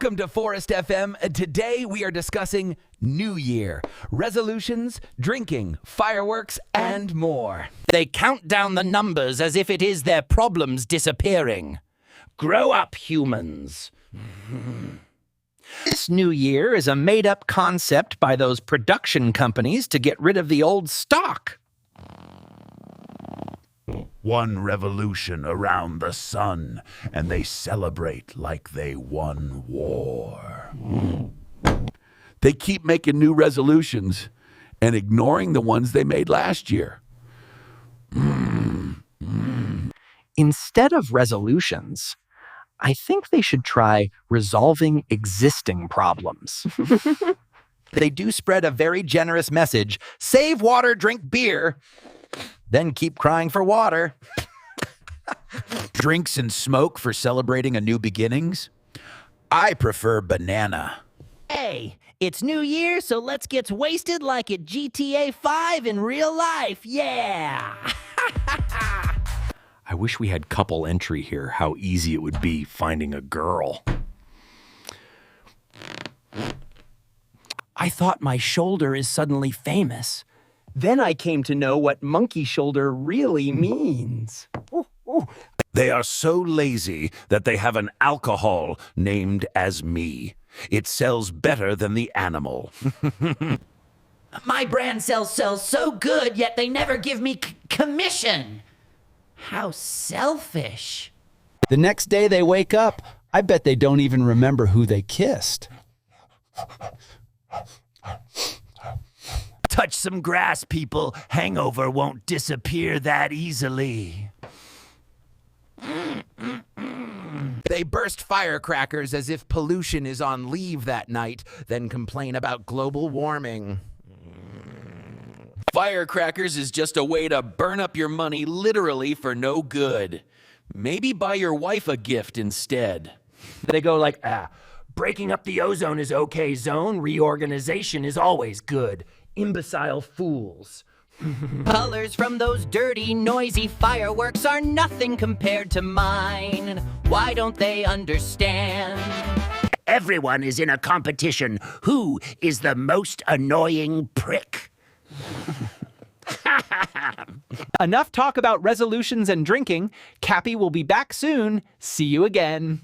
Welcome to Forest FM. Today we are discussing New Year, resolutions, drinking, fireworks, and more. They count down the numbers as if it is their problems disappearing. Grow up, humans. This new year is a made-up concept by those production companies to get rid of the old stock. One revolution around the sun, and they celebrate like they won war. They keep making new resolutions and ignoring the ones they made last year. Instead of resolutions, I think they should try resolving existing problems. They do spread a very generous message: save water, drink beer, then keep crying for water. Drinks and smoke for celebrating a new beginnings? I prefer banana. Hey, it's New Year, so let's get wasted like at GTA 5 in real life, yeah! I wish we had couple entry here, how easy it would be finding a girl. I thought my shoulder is suddenly famous. Then I came to know what monkey shoulder really means. They are so lazy that they have an alcohol named as me. It sells better than the animal. My brand sells so good, yet they never give me commission. How selfish. The next day they wake up, I bet they don't even remember who they kissed. Touch some grass, people. Hangover won't disappear that easily. They burst firecrackers as if pollution is on leave that night, then complain about global warming. Firecrackers is just a way to burn up your money literally for no good. Maybe buy your wife a gift instead. They go like, breaking up the ozone is okay zone, reorganization is always good. Imbecile fools. Colors from those dirty, noisy fireworks are nothing compared to mine. Why don't they understand? Everyone is in a competition. Who is the most annoying prick? Enough talk about resolutions and drinking. Cappy will be back soon. See you again.